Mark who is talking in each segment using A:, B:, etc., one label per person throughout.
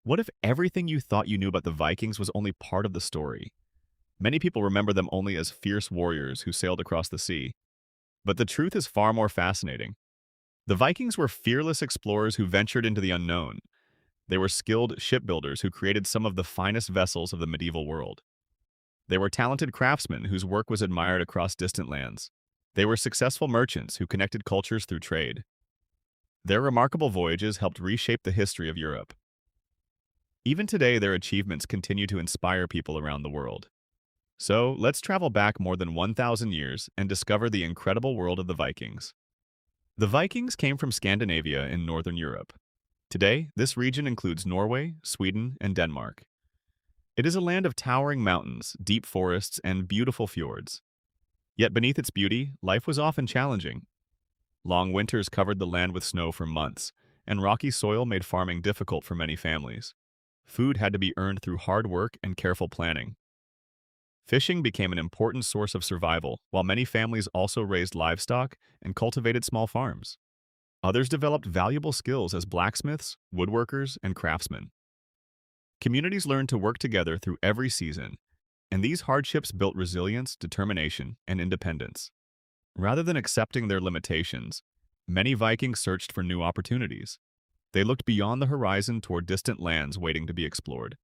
A: What if everything you thought you knew about the Vikings was only part of the story? Many people remember them only as fierce warriors who sailed across the sea. But the truth is far more fascinating. The Vikings were fearless explorers who ventured into the unknown. They were skilled shipbuilders who created some of the finest vessels of the medieval world. They were talented craftsmen whose work was admired across distant lands. They were successful merchants who connected cultures through trade. Their remarkable voyages helped reshape the history of Europe. Even today, their achievements continue to inspire people around the world. So, let's travel back more than 1,000 years and discover the incredible world of the Vikings. The Vikings came from Scandinavia in northern Europe. Today, this region includes Norway, Sweden, and Denmark. It is a land of towering mountains, deep forests, and beautiful fjords. Yet beneath its beauty, life was often challenging. Long winters covered the land with snow for months, and rocky soil made farming difficult for many families. Food had to be earned through hard work and careful planning. Fishing became an important source of survival, while many families also raised livestock and cultivated small farms. Others developed valuable skills as blacksmiths, woodworkers, and craftsmen. Communities learned to work together through every season, and these hardships built resilience, determination, and independence. Rather than accepting their limitations, many Vikings searched for new opportunities. They looked beyond the horizon toward distant lands waiting to be explored.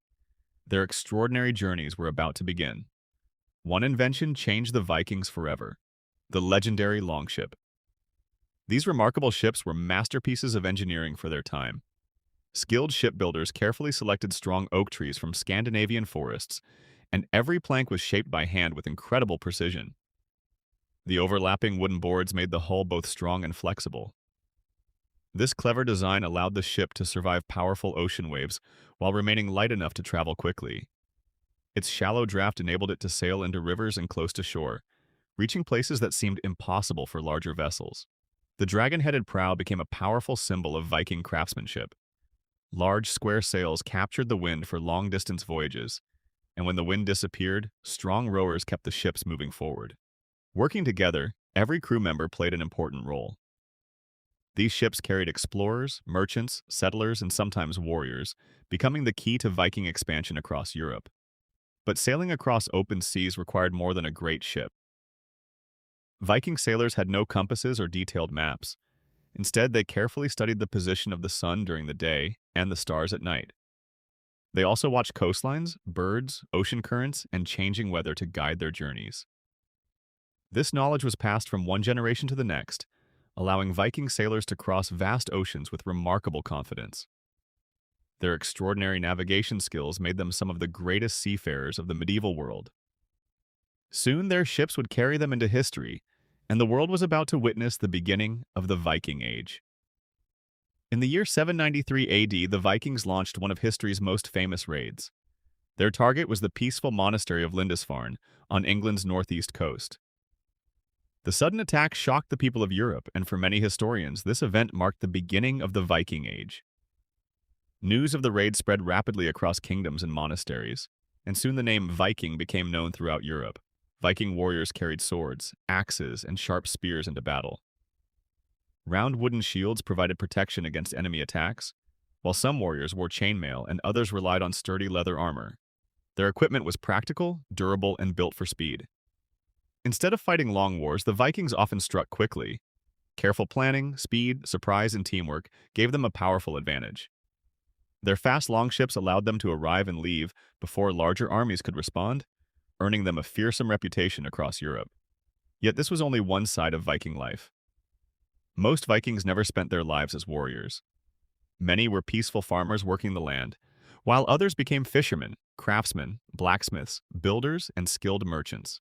A: Their extraordinary journeys were about to begin. One invention changed the Vikings forever: the legendary longship. These remarkable ships were masterpieces of engineering for their time. Skilled shipbuilders carefully selected strong oak trees from Scandinavian forests, and every plank was shaped by hand with incredible precision. The overlapping wooden boards made the hull both strong and flexible. This clever design allowed the ship to survive powerful ocean waves while remaining light enough to travel quickly. Its shallow draft enabled it to sail into rivers and close to shore, reaching places that seemed impossible for larger vessels. The dragon-headed prow became a powerful symbol of Viking craftsmanship. Large square sails captured the wind for long-distance voyages, and when the wind disappeared, strong rowers kept the ships moving forward. Working together, every crew member played an important role. These ships carried explorers, merchants, settlers, and sometimes warriors, becoming the key to Viking expansion across Europe. But sailing across open seas required more than a great ship. Viking sailors had no compasses or detailed maps. Instead, they carefully studied the position of the sun during the day and the stars at night. They also watched coastlines, birds, ocean currents, and changing weather to guide their journeys. This knowledge was passed from one generation to the next, allowing Viking sailors to cross vast oceans with remarkable confidence. Their extraordinary navigation skills made them some of the greatest seafarers of the medieval world. Soon their ships would carry them into history, and the world was about to witness the beginning of the Viking Age. In the year 793 AD, the Vikings launched one of history's most famous raids. Their target was the peaceful monastery of Lindisfarne on England's northeast coast. The sudden attack shocked the people of Europe, and for many historians, this event marked the beginning of the Viking Age. News of the raid spread rapidly across kingdoms and monasteries, and soon the name Viking became known throughout Europe. Viking warriors carried swords, axes, and sharp spears into battle. Round wooden shields provided protection against enemy attacks, while some warriors wore chainmail and others relied on sturdy leather armor. Their equipment was practical, durable, and built for speed. Instead of fighting long wars, the Vikings often struck quickly. Careful planning, speed, surprise, and teamwork gave them a powerful advantage. Their fast longships allowed them to arrive and leave before larger armies could respond, earning them a fearsome reputation across Europe. Yet this was only one side of Viking life. Most Vikings never spent their lives as warriors. Many were peaceful farmers working the land, while others became fishermen, craftsmen, blacksmiths, builders, and skilled merchants.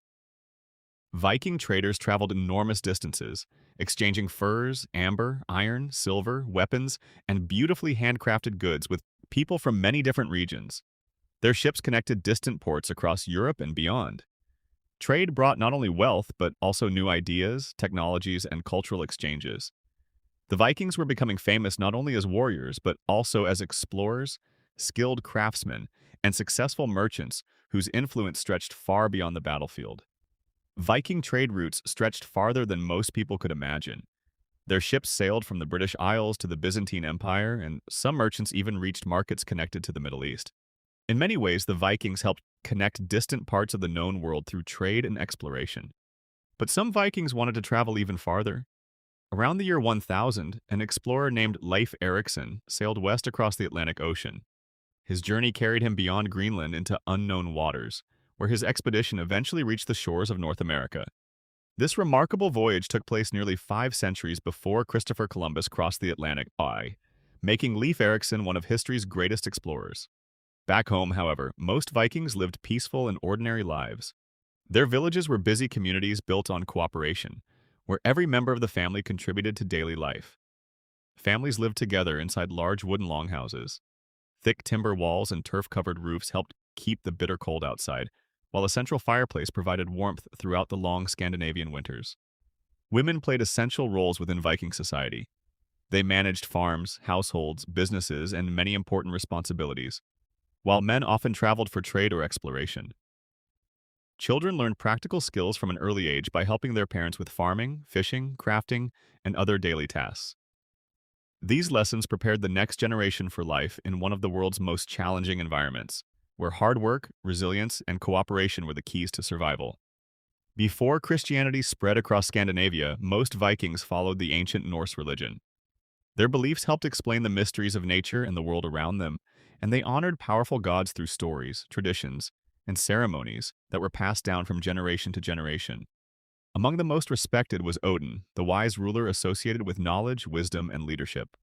A: Viking traders traveled enormous distances, exchanging furs, amber, iron, silver, weapons, and beautifully handcrafted goods with people from many different regions. Their ships connected distant ports across Europe and beyond. Trade brought not only wealth, but also new ideas, technologies, and cultural exchanges. The Vikings were becoming famous not only as warriors, but also as explorers, skilled craftsmen, and successful merchants whose influence stretched far beyond the battlefield. Viking trade routes stretched farther than most people could imagine. Their ships sailed from the British Isles to the Byzantine Empire, and some merchants even reached markets connected to the Middle East. In many ways, the Vikings helped connect distant parts of the known world through trade and exploration. But some Vikings wanted to travel even farther. Around the year 1000, an explorer named Leif Erikson sailed west across the Atlantic Ocean. His journey carried him beyond Greenland into unknown waters, where his expedition eventually reached the shores of North America. This remarkable voyage took place nearly 5 centuries before Christopher Columbus crossed the Atlantic by, making Leif Erikson one of history's greatest explorers. Back home, however, most Vikings lived peaceful and ordinary lives. Their villages were busy communities built on cooperation, where every member of the family contributed to daily life. Families lived together inside large wooden longhouses. Thick timber walls and turf-covered roofs helped keep the bitter cold outside, while a central fireplace provided warmth throughout the long Scandinavian winters. Women played essential roles within Viking society. They managed farms, households, businesses, and many important responsibilities, while men often traveled for trade or exploration. Children learned practical skills from an early age by helping their parents with farming, fishing, crafting, and other daily tasks. These lessons prepared the next generation for life in one of the world's most challenging environments, where hard work, resilience, and cooperation were the keys to survival. Before Christianity spread across Scandinavia, most Vikings followed the ancient Norse religion. Their beliefs helped explain the mysteries of nature and the world around them, and they honored powerful gods through stories, traditions, and ceremonies that were passed down from generation to generation. Among the most respected was Odin, the wise ruler associated with knowledge, wisdom, and leadership.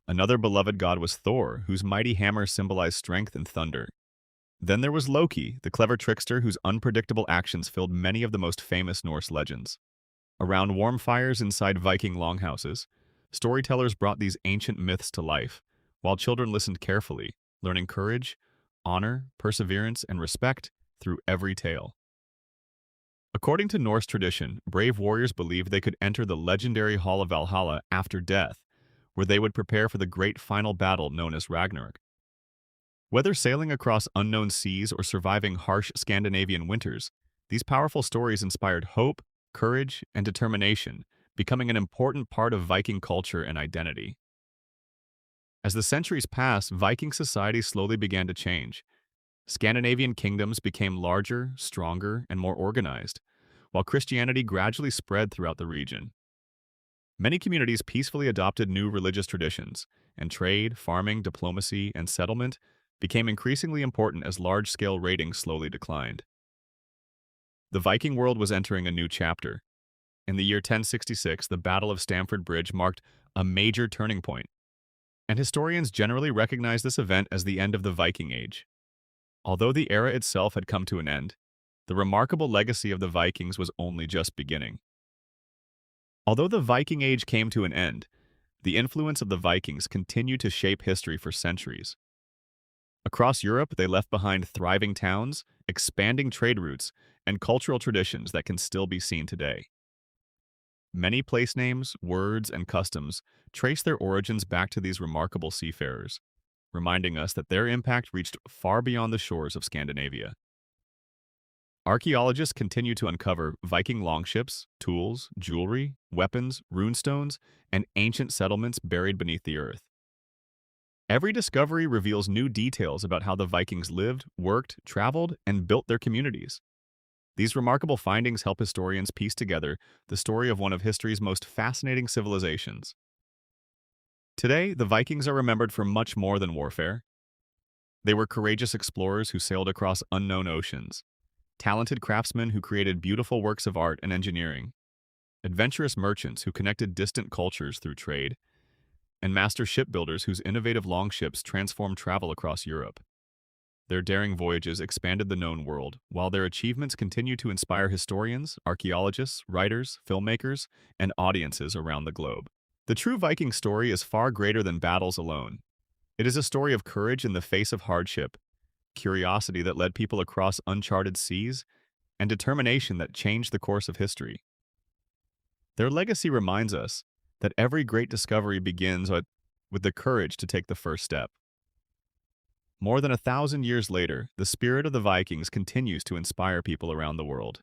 A: Another beloved god was Thor, whose mighty hammer symbolized strength and thunder. Then there was Loki, the clever trickster whose unpredictable actions filled many of the most famous Norse legends. Around warm fires inside Viking longhouses, storytellers brought these ancient myths to life, while children listened carefully, learning courage, honor, perseverance, and respect through every tale. According to Norse tradition, brave warriors believed they could enter the legendary Hall of Valhalla after death, where they would prepare for the great final battle known as Ragnarok. Whether sailing across unknown seas or surviving harsh Scandinavian winters, these powerful stories inspired hope, courage, and determination, becoming an important part of Viking culture and identity. As the centuries passed, Viking society slowly began to change. Scandinavian kingdoms became larger, stronger, and more organized, while Christianity gradually spread throughout the region. Many communities peacefully adopted new religious traditions, and trade, farming, diplomacy, and settlement became increasingly important as large-scale raiding slowly declined. The Viking world was entering a new chapter. In the year 1066, the Battle of Stamford Bridge marked a major turning point, and historians generally recognize this event as the end of the Viking Age. Although the era itself had come to an end, the remarkable legacy of the Vikings was only just beginning. Although the Viking Age came to an end, the influence of the Vikings continued to shape history for centuries. Across Europe, they left behind thriving towns, expanding trade routes, and cultural traditions that can still be seen today. Many place names, words, and customs trace their origins back to these remarkable seafarers, reminding us that their impact reached far beyond the shores of Scandinavia. Archaeologists continue to uncover Viking longships, tools, jewelry, weapons, runestones, and ancient settlements buried beneath the earth. Every discovery reveals new details about how the Vikings lived, worked, traveled, and built their communities. These remarkable findings help historians piece together the story of one of history's most fascinating civilizations. Today, the Vikings are remembered for much more than warfare. They were courageous explorers who sailed across unknown oceans, talented craftsmen who created beautiful works of art and engineering, adventurous merchants who connected distant cultures through trade, and master shipbuilders whose innovative longships transformed travel across Europe. Their daring voyages expanded the known world, while their achievements continue to inspire historians, archaeologists, writers, filmmakers, and audiences around the globe. The true Viking story is far greater than battles alone. It is a story of courage in the face of hardship, curiosity that led people across uncharted seas, and determination that changed the course of history. Their legacy reminds us that every great discovery begins with the courage to take the first step. More than 1,000 years later, the spirit of the Vikings continues to inspire people around the world.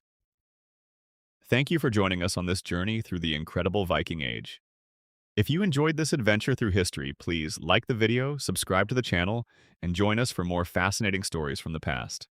A: Thank you for joining us on this journey through the incredible Viking Age. If you enjoyed this adventure through history, please like the video, subscribe to the channel, and join us for more fascinating stories from the past.